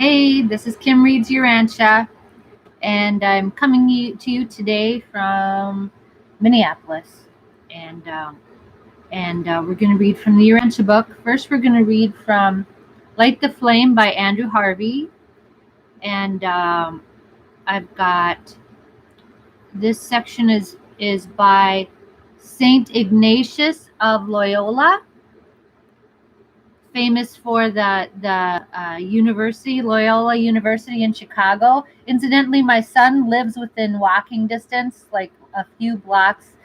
Hey, this is Kim Reads Urantia, and I'm coming to you today from Minneapolis. And we're going to read from the Urantia book. First, we're going to read from Light the Flame by Andrew Harvey. And I've got this section is by Saint Ignatius of Loyola, famous for the university, Loyola University in Chicago. Incidentally, my son lives within walking distance, like a few blocks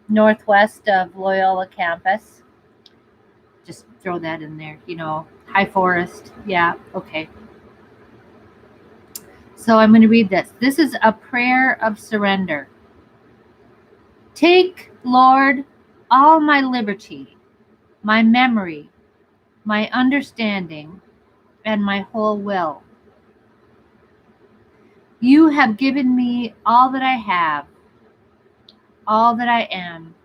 northwest of Loyola campus. Just throw that in there, High Forest. Yeah, okay. So I'm going to read this. This is a prayer of surrender. Take, Lord, all my liberty, my memory, my understanding, and my whole will. You have given me all that I have, all that I am,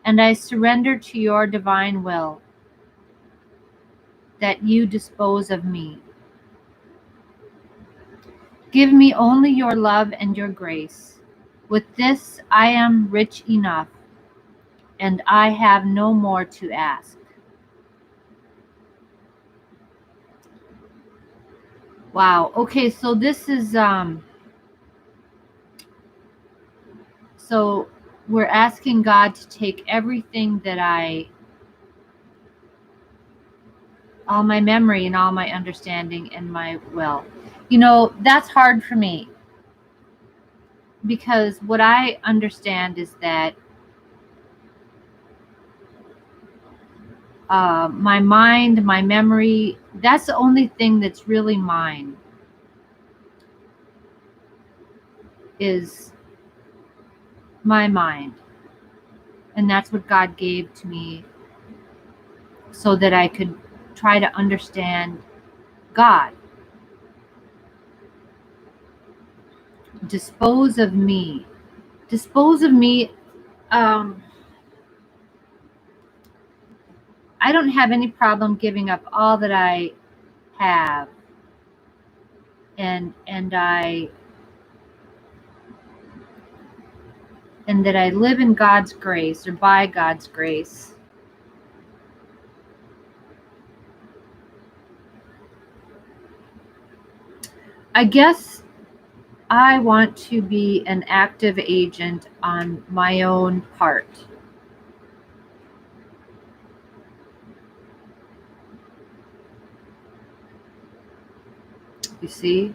and I surrender to your divine will, that you dispose of me. Give me only your love and your grace. With this I am rich enough, and I have no more to ask. Wow. Okay, so this is so we're asking God to take everything that all my memory and all my understanding and my will. That's hard for me, because what I understand is that my mind, my memory, that's the only thing that's really mine, is my mind. And that's what God gave to me so that I could try to understand God. Dispose of me. Dispose of me. I don't have any problem giving up all that I have, and that I live in God's grace, or by God's grace. I guess I want to be an active agent on my own part. You see?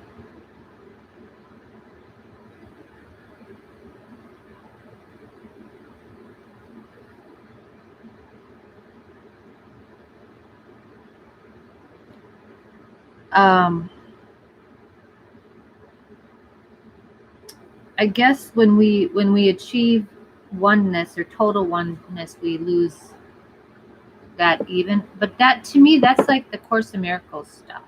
I guess when we achieve oneness or total oneness, we lose that even. But that, to me, that's like the Course in Miracles stuff.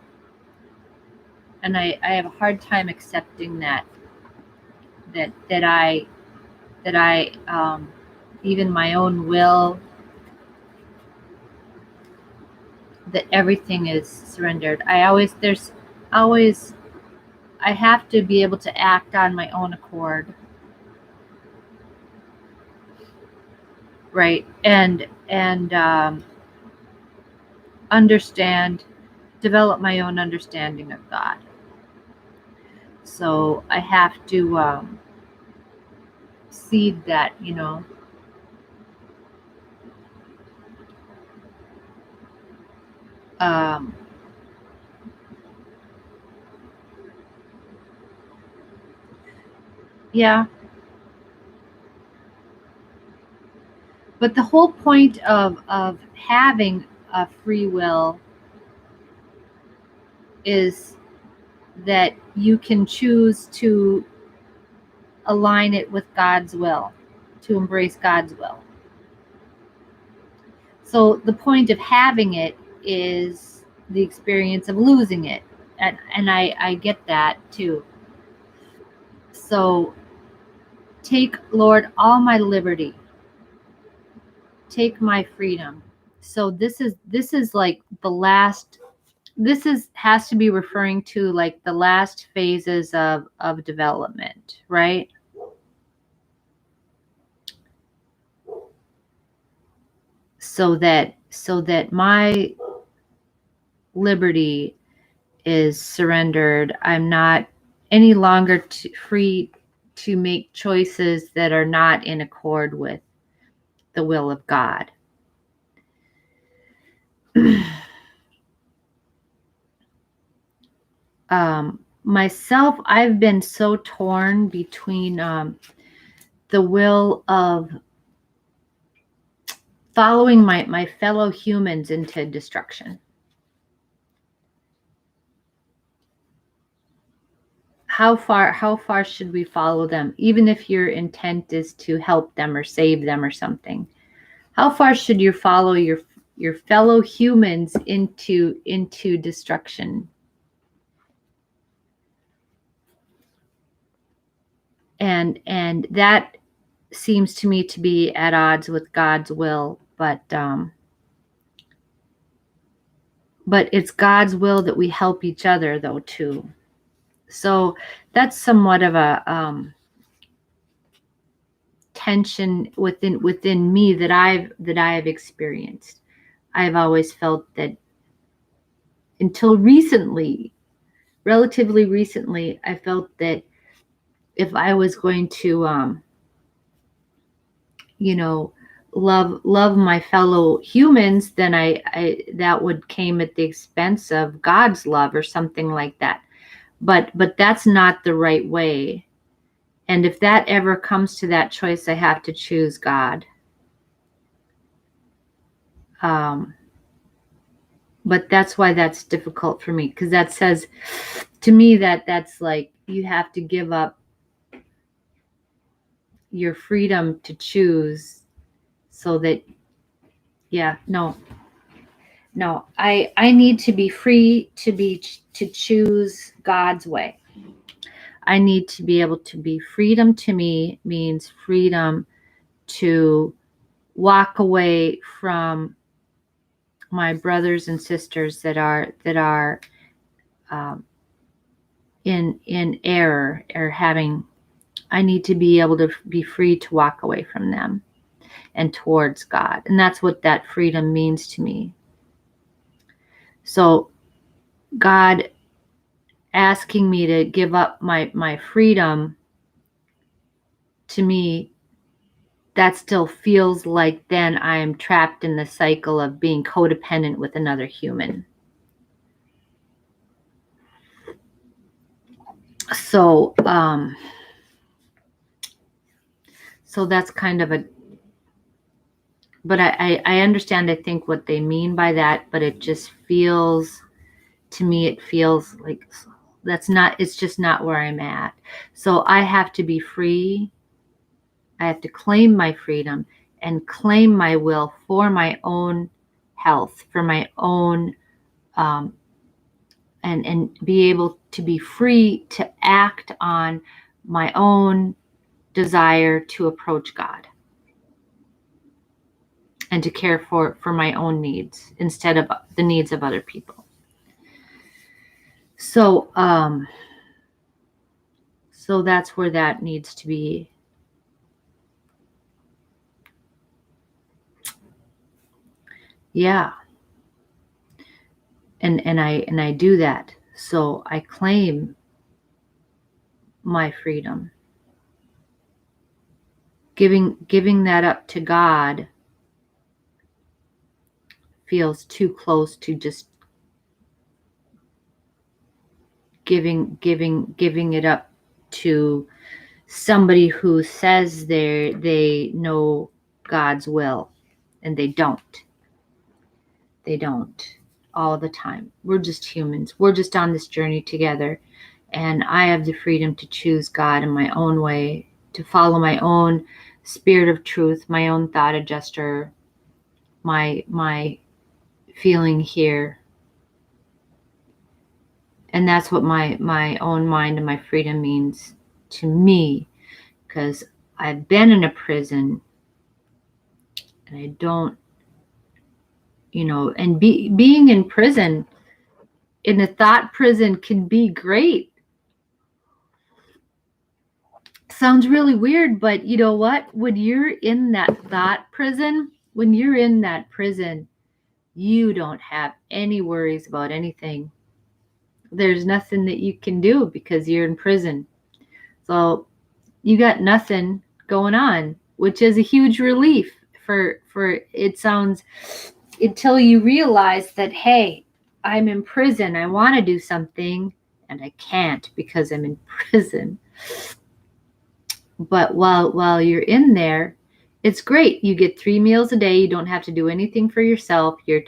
And I have a hard time accepting that I even my own will, that everything is surrendered. I have to be able to act on my own accord, right? And develop my own understanding of God. So I have to seed that, yeah. But the whole point of having a free will is that you can choose to align it with God's will, to embrace God's will. So the point of having it is the experience of losing it. And I get that too. So take, Lord, all my liberty. Take my freedom. So this is like the last has to be referring to like the last phases of development, right? So that my liberty is surrendered. I'm not any longer free to make choices that are not in accord with the will of God. Myself, I've been so torn between the will of following my fellow humans into destruction. How far should we follow them, even if your intent is to help them or save them or something? How far should you follow your fellow humans into destruction? And that seems to me to be at odds with God's will, but it's God's will that we help each other, though, too. So that's somewhat of a tension within me that I've experienced. I've always felt that until recently, relatively recently, I felt that if I was going to love my fellow humans, then I that would came at the expense of God's love or something like that. But that's not the right way. And if that ever comes to that choice, I have to choose God. But that's why that's difficult for me, because that says to me that's like you have to give up your freedom to choose, so that no, I need to be free to choose God's way. I need to be able to be freedom. To me means freedom to walk away from my brothers and sisters that are in error or having. I need to be able to be free to walk away from them and towards God. And that's what that freedom means to me. So God asking me to give up my freedom, to me, that still feels like then I am trapped in the cycle of being codependent with another human. So that's kind of but I understand, I think, what they mean by that, but it just feels, to me, it feels like it's just not where I'm at. So I have to be free. I have to claim my freedom and claim my will for my own health, for my own, and be able to be free to act on my own desire to approach God and to care for my own needs instead of the needs of other people. So that's where that needs to be. Yeah. And I do that. So I claim my freedom. Giving that up to God feels too close to just giving it up to somebody who says they know God's will, and they don't all the time. We're just humans. We're just on this journey together, and I have the freedom to choose God in my own way, to follow my own spirit of truth, my own thought adjuster, my feeling here. And that's what my own mind and my freedom means to me, because I've been in a prison, and I don't, and being in prison, in a thought prison can be great. Sounds really weird, but you know what? When you're in that thought prison, you don't have any worries about anything. There's nothing that you can do because you're in prison. So you got nothing going on, which is a huge relief for it sounds, until you realize that, hey, I'm in prison. I want to do something and I can't because I'm in prison. But while you're in there, it's great. You get 3 meals a day. You don't have to do anything for yourself. You're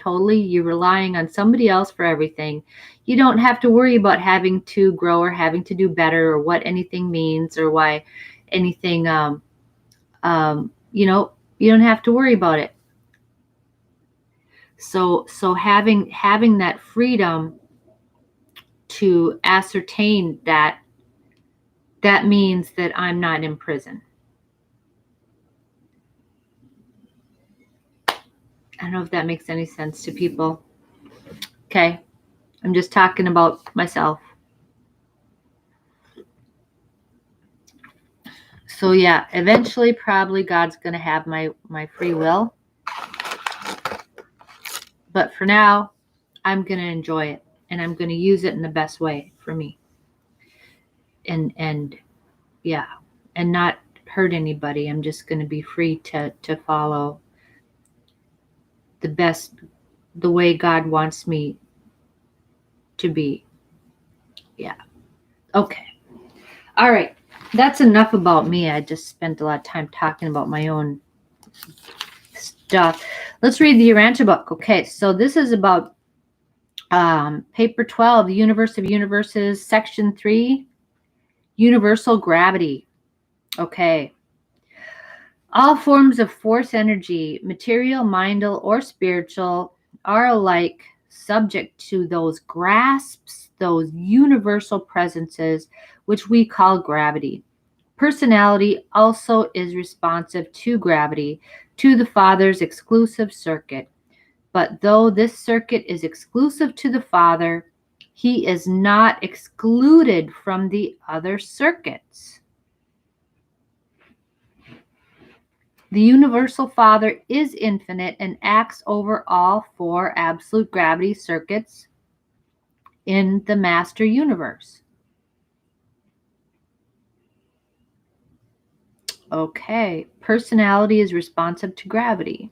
relying on somebody else for everything. You don't have to worry about having to grow or having to do better or what anything means or why anything, you don't have to worry about it. So having that freedom to ascertain that means that I'm not in prison. I don't know if that makes any sense to people. Okay. I'm just talking about myself. So yeah, eventually probably God's going to have my free will. But for now, I'm going to enjoy it and I'm going to use it in the best way for me. And yeah, and not hurt anybody. I'm just going to be free to follow the way God wants me to be. Yeah. Okay. All right. That's enough about me. I just spent a lot of time talking about my own stuff. Let's read the Urantia book. Okay. So this is about paper 12, the Universe of Universes, section 3, universal gravity. Okay. All forms of force energy, material, mindal, or spiritual, are alike subject to those grasps, those universal presences, which we call gravity. Personality also is responsive to gravity, to the Father's exclusive circuit. But though this circuit is exclusive to the Father, he is not excluded from the other circuits. The Universal Father is infinite and acts over all 4 absolute gravity circuits in the Master Universe. Okay, personality is responsive to gravity.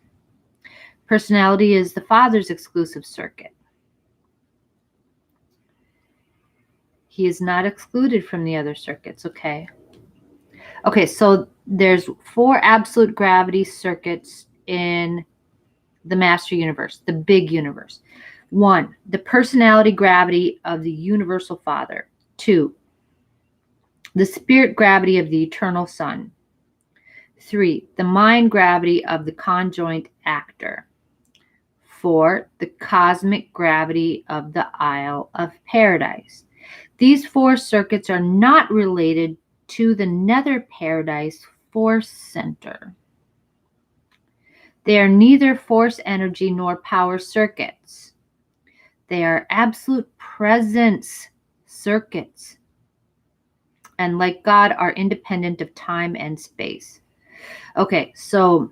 Personality is the Father's exclusive circuit. He is not excluded from the other circuits, okay? Okay, so there's 4 absolute gravity circuits in the Master Universe, the big universe. 1, the personality gravity of the Universal Father. 2, the spirit gravity of the Eternal Son. 3, the mind gravity of the conjoint actor. 4, the cosmic gravity of the Isle of Paradise. These 4 circuits are not related to the Nether Paradise force center. They are neither force energy nor power circuits. They are absolute presence circuits, and like God, are independent of time and space. Okay, so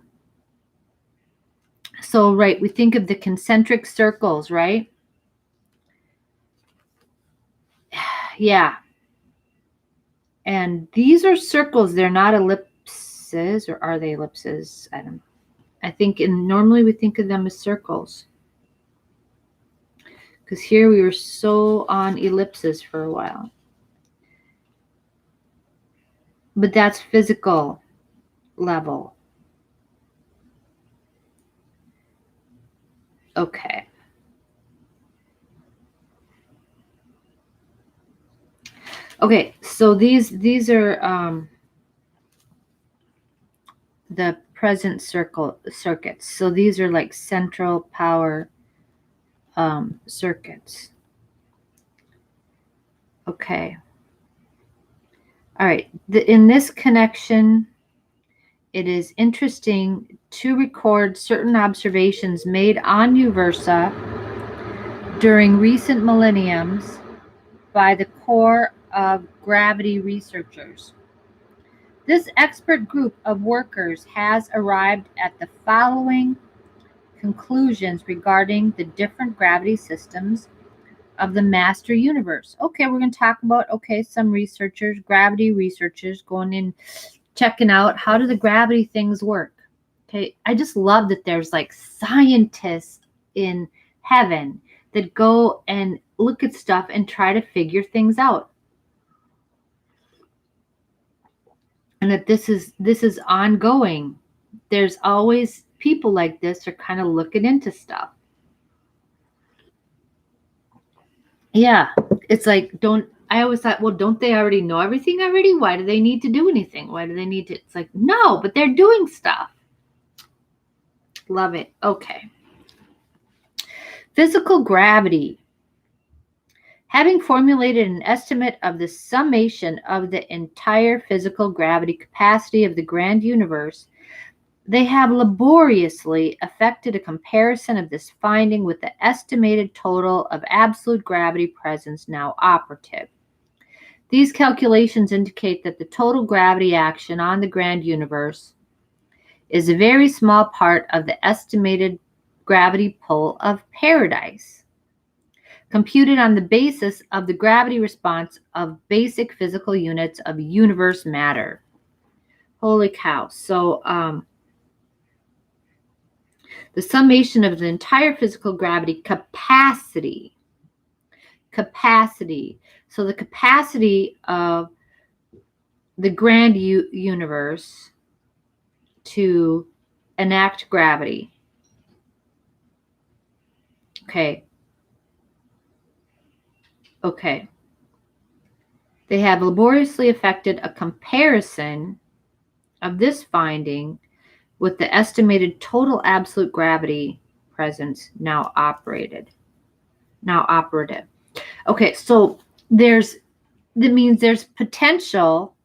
right, we think of the concentric circles, right? Yeah. And these are circles. They're not ellipses, or are they ellipses? I think normally we think of them as circles. Because here we were so on ellipses for a while. But that's physical level. Okay. Okay, so these are the present circuits. So these are like central power circuits. Okay. All right. In this connection, it is interesting to record certain observations made on Uversa during recent millenniums by the Corps of Gravity researchers. This expert group of workers has arrived at the following conclusions regarding the different gravity systems of the master universe. Okay, we're going to talk about some researchers, gravity researchers going in checking out how do the gravity things work. Okay, I just love that there's like scientists in heaven that go and look at stuff and try to figure things out. And that this is ongoing. There's always people like this are kind of looking into stuff. Yeah, it's like I always thought, well, don't they already know everything already? Why do they need to do anything? Why do they need to? It's like, no, but they're doing stuff. Love it. Okay. Physical gravity. Having formulated an estimate of the summation of the entire physical gravity capacity of the grand universe, they have laboriously effected a comparison of this finding with the estimated total of absolute gravity presence now operative. These calculations indicate that the total gravity action on the grand universe is a very small part of the estimated gravity pull of paradise, computed on the basis of the gravity response of basic physical units of universe matter. Holy cow. So, the summation of the entire physical gravity capacity. So the capacity of the grand universe to enact gravity. Okay. They have laboriously effected a comparison of this finding with the estimated total absolute gravity presence now operative. Okay, so that means there's potential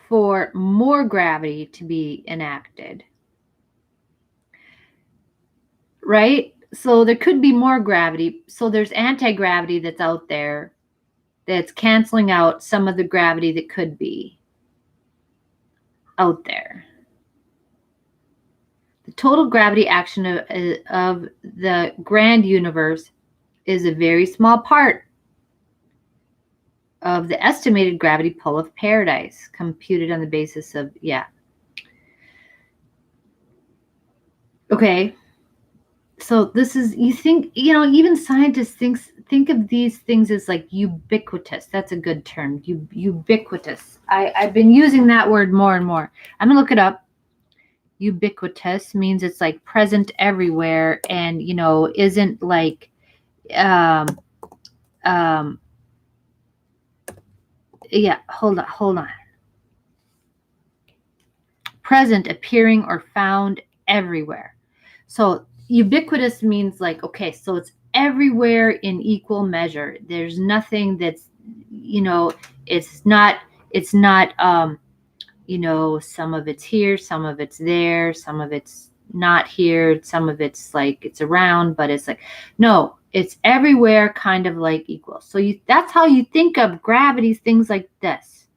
for more gravity to be enacted. Right? So there could be more gravity. So there's anti-gravity that's out there that's canceling out some of the gravity that could be out there. The total gravity action of the grand universe is a very small part of the estimated gravity pull of paradise, computed on the basis of, Okay. So this is, you think, even scientists think of these things as like ubiquitous. That's a good term, ubiquitous. I've been using that word more and more. I'm gonna look it up. Ubiquitous means it's like present everywhere, and isn't like hold on. Present, appearing, or found everywhere. So ubiquitous means like, okay, so it's everywhere in equal measure. There's nothing that's, it's not, some of it's here, some of it's there, some of it's not here, some of it's like it's around, but it's like, no, it's everywhere, kind of like equal. So that's how you think of gravity, things like this.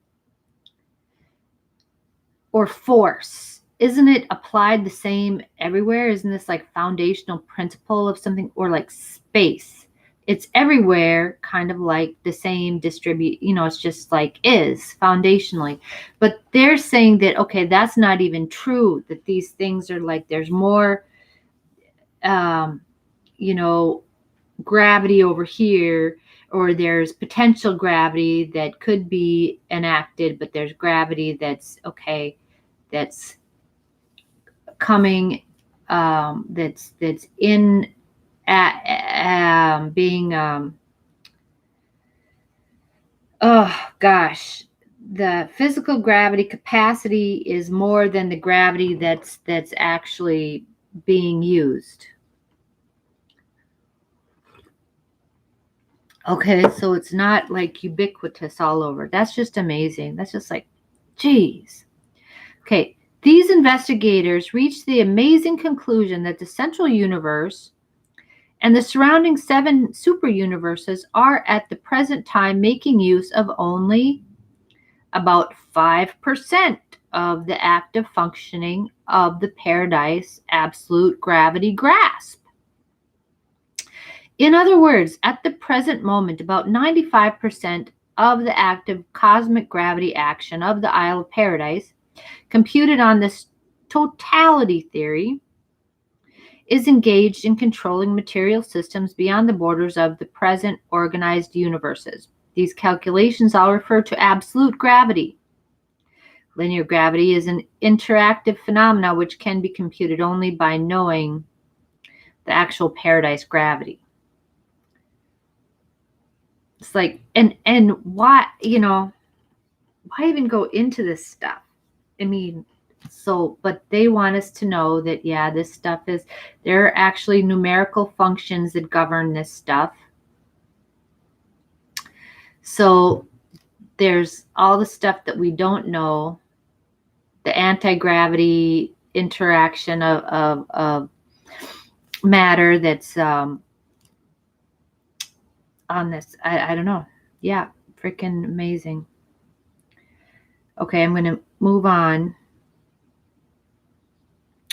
Or force. Isn't it applied the same everywhere? Isn't this like foundational principle of something? Or like space? It's everywhere, kind of like the same distribute, it's just like is foundationally. But they're saying that, okay, that's not even true, that these things are like, there's more, gravity over here, or there's potential gravity that could be enacted, but there's gravity that's coming, that's in being oh gosh, the physical gravity capacity is more than the gravity that's actually being used. Okay, so it's not like ubiquitous all over. That's just amazing. That's just like, geez. Okay, These investigators reached the amazing conclusion that the central universe and the surrounding 7 superuniverses are at the present time making use of only about 5% of the active functioning of the paradise absolute gravity grasp. In other words, at the present moment, about 95% of the active cosmic gravity action of the Isle of Paradise, computed on this totality theory, is engaged in controlling material systems beyond the borders of the present organized universes. These calculations all refer to absolute gravity. Linear gravity is an interactive phenomenon which can be computed only by knowing the actual paradise gravity. It's like, and why, why even go into this stuff? I mean, but they want us to know that, yeah, this stuff there are actually numerical functions that govern this stuff. So there's all the stuff that we don't know, the anti-gravity interaction of matter that's on this. I don't know. Yeah, freaking amazing. Okay, I'm going to move on.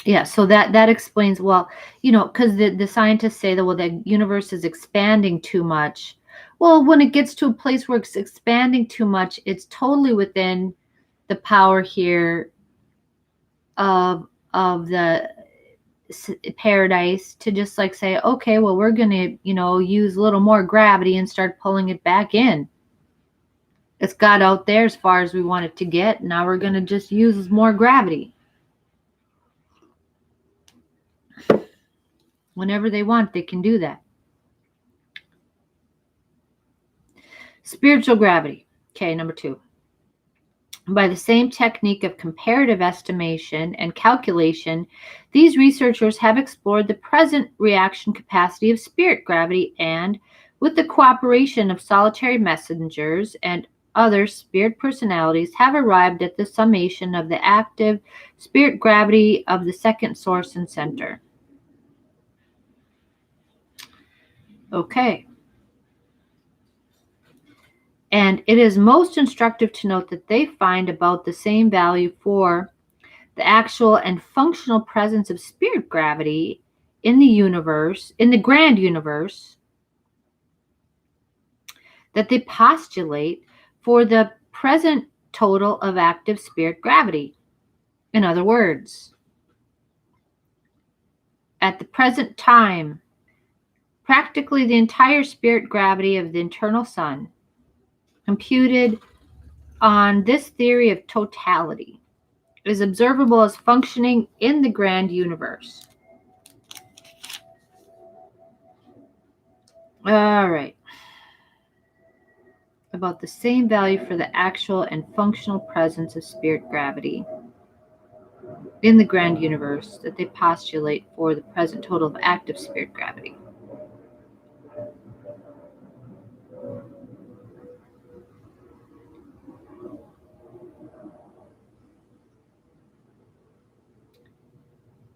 Yeah, so that explains, well, because the scientists say that, well, the universe is expanding too much. Well, when it gets to a place where it's expanding too much, it's totally within the power here of the paradise to just like say, okay, well, we're going to, use a little more gravity and start pulling it back in. It's got out there as far as we want it to get. Now we're going to just use more gravity. Whenever they want, they can do that. Spiritual gravity. Okay, number 2. By the same technique of comparative estimation and calculation, these researchers have explored the present reaction capacity of spirit gravity and, with the cooperation of solitary messengers and other spirit personalities, have arrived at the summation of the active spirit gravity of the second source and center. Okay. And it is most instructive to note that they find about the same value for the actual and functional presence of spirit gravity in the universe, in the grand universe, that they postulate for the present total of active spirit gravity. In other words, at the present time, practically the entire spirit gravity of the internal sun, computed on this theory of totality, is observable as functioning in the grand universe. All right. About the same value for the actual and functional presence of spirit gravity in the grand universe that they postulate for the present total of active spirit gravity.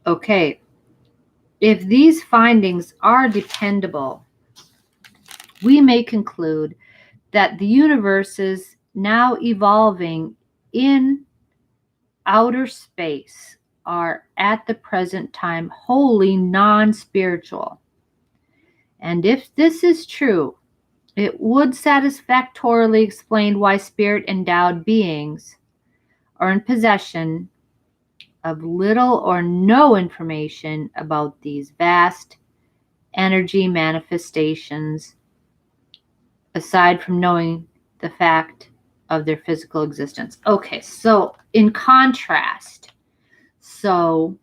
Okay. If these findings are dependable, we may conclude that the universe is now evolving in outer space are at the present time wholly non-spiritual. And if this is true, it would satisfactorily explain why spirit-endowed beings are in possession of little or no information about these vast energy manifestations, aside from knowing the fact of their physical existence. Okay, so in contrast, to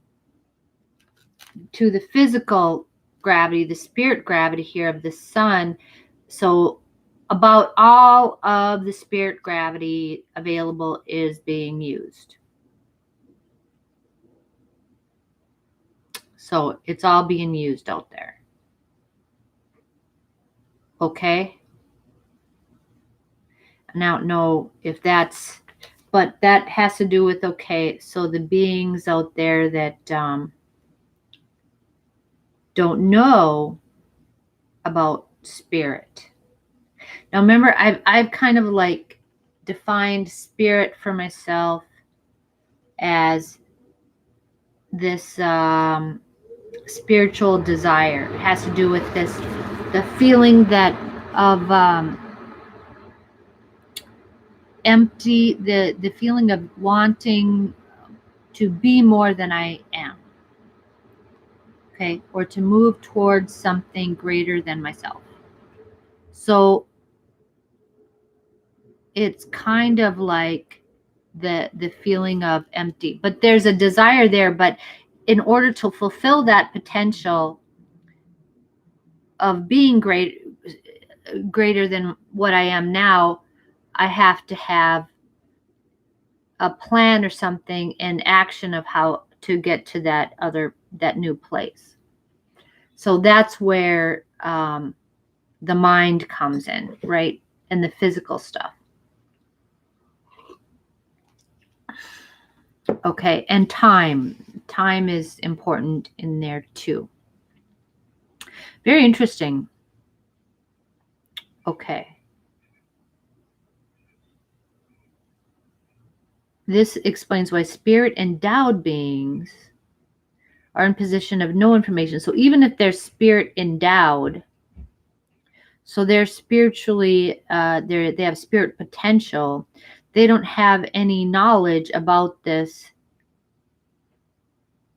the physical gravity, the spirit gravity here of the sun, so about all of the spirit gravity available is being used. So it's all being used out there. Okay? I don't know if that's But that has to do with, okay, so the beings out there that don't know about spirit. Now remember, I've kind of like defined spirit for myself as this spiritual desire. It has to do with this, the feeling that of empty, the feeling of wanting to be more than I am. Okay, or to move towards something greater than myself. So it's kind of like the feeling of empty, but there's a desire there. But in order to fulfill that potential of being greater than what I am now, I have to have a plan or something in action of how to get to that new place. So that's where the mind comes in, right? And the physical stuff. Okay, and time. Time is important in there too. Very interesting. Okay. This explains why spirit-endowed beings are in position of no information. So even if they're spirit-endowed, so they're spiritually, they have spirit potential, they don't have any knowledge about this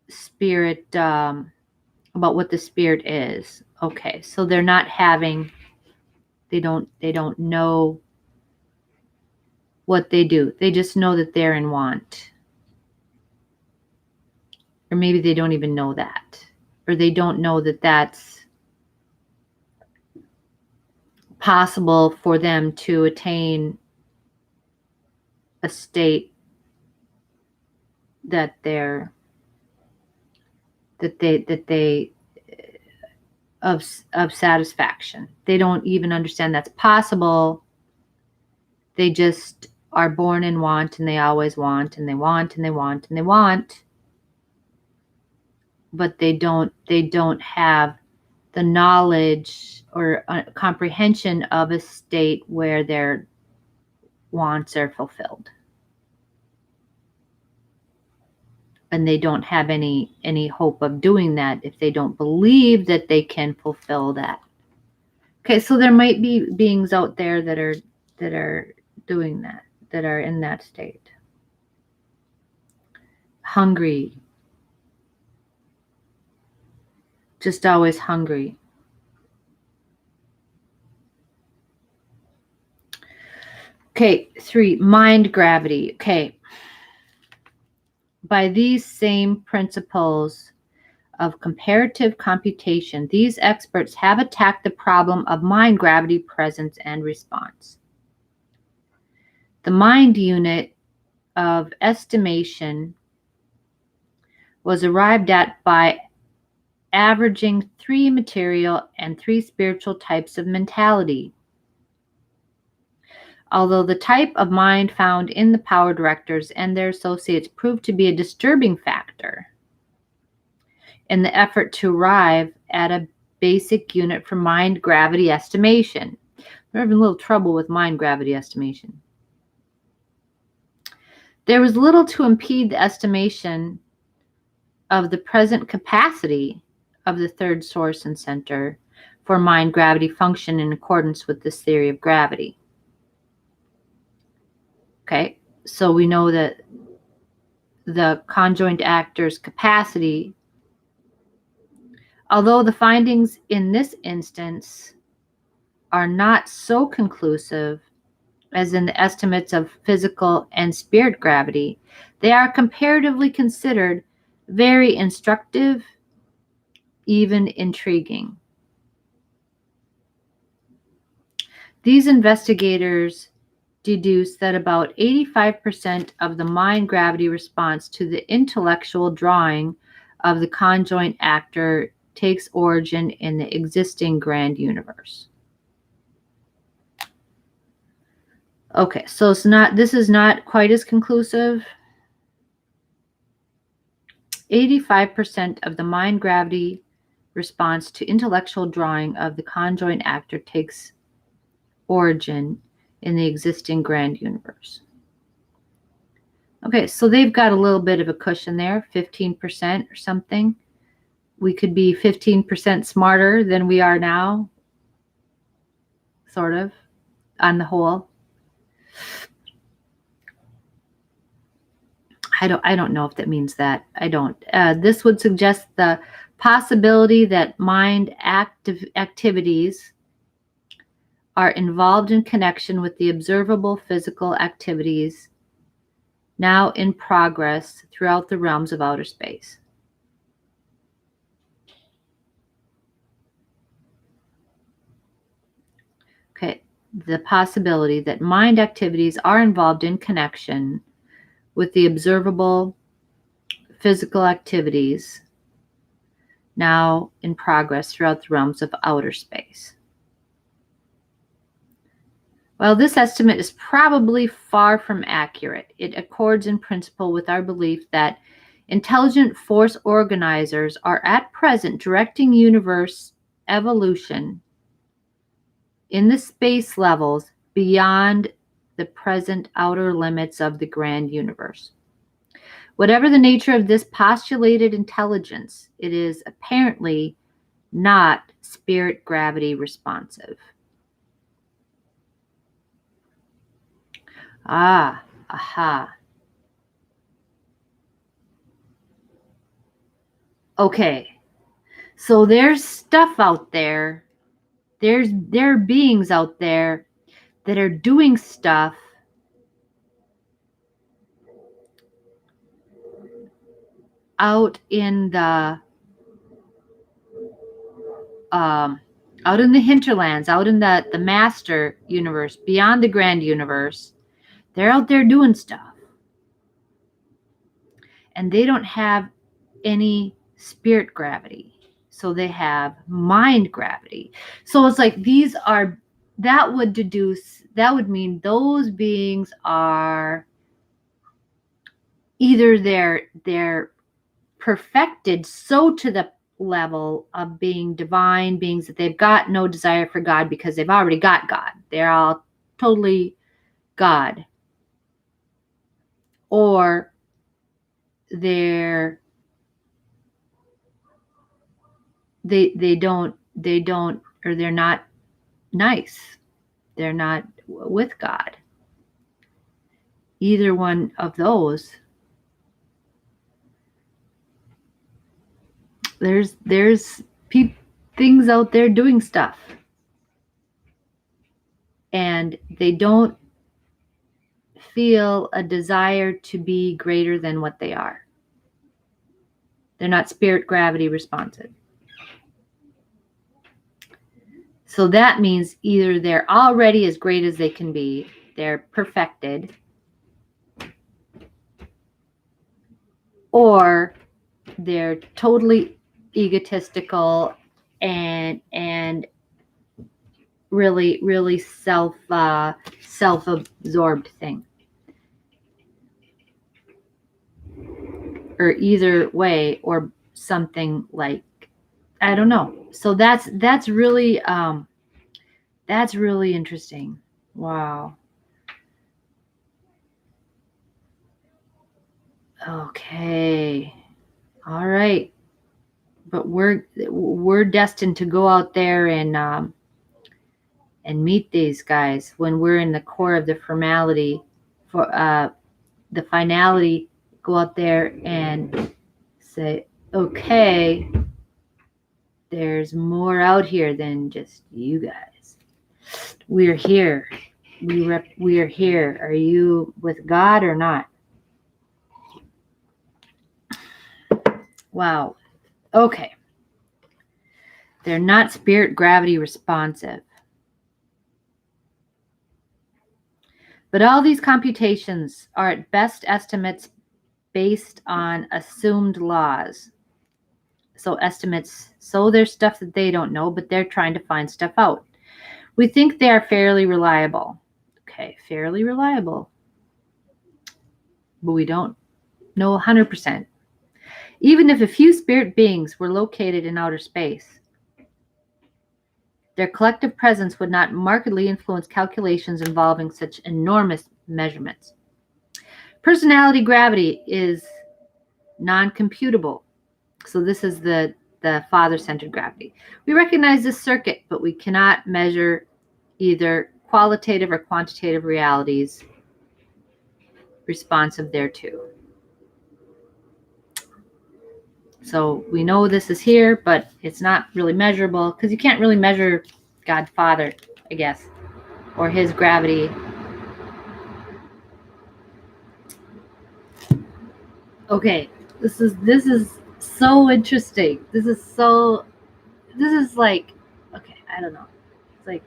spirit, about what the spirit is. Okay, so they're not having, they don't know what they do. They just know that they're in want. Or maybe they don't even know that. Or they don't know that that's possible for them to attain a state that they of satisfaction. They don't even understand that's possible. They just are born in want, and they always want, and they want, and they want, and they want. But they don't have the knowledge or comprehension of a state where their wants are fulfilled. And they don't have any hope of doing that if they don't believe that they can fulfill that. Okay, so there might be beings out there that are doing that, that are in that state. Hungry. Just always hungry. Okay, 3, mind gravity. Okay. By these same principles of comparative computation, these experts have attacked the problem of mind gravity presence and response. The mind unit of estimation was arrived at by averaging 3 material and 3 spiritual types of mentality. Although the type of mind found in the power directors and their associates proved to be a disturbing factor in the effort to arrive at a basic unit for mind gravity estimation. We're having a little trouble with mind gravity estimation. There was little to impede the estimation of the present capacity of the third source and center for mind gravity function in accordance with this theory of gravity. Okay, so we know that the conjoint actor's capacity, although the findings in this instance are not so conclusive as in the estimates of physical and spirit gravity, they are comparatively considered very instructive, even intriguing. These investigators deduce that about 85% of the mind gravity response to the intellectual drawing of the conjoint actor takes origin in the existing grand universe. Okay, so this is not quite as conclusive. 85% of the mind gravity response to intellectual drawing of the conjoint actor takes origin in the existing grand universe. Okay, so they've got a little bit of a cushion there, 15% or something. We could be 15% smarter than we are now, sort of, on the whole. I don't know if that means that. I don't. This would suggest the possibility that mind activities are involved in connection with the observable physical activities now in progress throughout the realms of outer space. Okay, the possibility that mind activities are involved in connection with the observable physical activities now in progress throughout the realms of outer space. While this estimate is probably far from accurate, it accords in principle with our belief that intelligent force organizers are at present directing universe evolution in the space levels beyond the present outer limits of the grand universe. Whatever the nature of this postulated intelligence, it is apparently not spirit gravity responsive. Aha. Okay. So there's stuff out there. There are beings out there that are doing stuff out in the hinterlands, out in the master universe, beyond the grand universe. They're out there doing stuff. And they don't have any spirit gravity. So they have mind gravity. So it's like that would mean those beings are either they're perfected so to the level of being divine beings that they've got no desire for God because they've already got God. They're all totally God. Or they don't or they're not nice. They're not with God. Either one of those. There's things out there doing stuff. And they don't feel a desire to be greater than what they are. They're not spirit gravity responsive. So that means either they're already as great as they can be, they're perfected, or they're totally egotistical and really self-absorbed thing. Or either way, or something like, I don't know. So that's really interesting. Wow. Okay. All right. But we're destined to go out there and meet these guys when we're in the core of the formality for the finality. Go out there and say, okay, there's more out here than just you guys. We're here. We are here. Are you with God or not? Wow. Okay. They're not spirit gravity responsive. But all these computations are at best estimates based on assumed laws. So estimates, so there's stuff that they don't know, but they're trying to find stuff out. We think they are fairly reliable. Okay, fairly reliable. But we don't know 100%. Even if a few spirit beings were located in outer space, their collective presence would not markedly influence calculations involving such enormous measurements. Personality gravity is non-computable. So this is the father-centered gravity. We recognize this circuit, but we cannot measure either qualitative or quantitative realities responsive thereto. So we know this is here, but it's not really measurable because you can't really measure God Father, I guess, or his gravity. Okay, this is so interesting. This is like, okay, I don't know. It's like,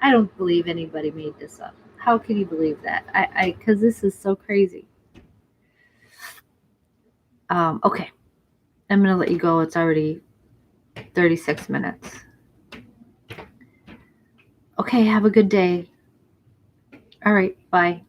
I don't believe anybody made this up. How can you believe that? Because this is so crazy. Okay, I'm gonna let you go. It's already 36 minutes. Okay, have a good day. All right, bye.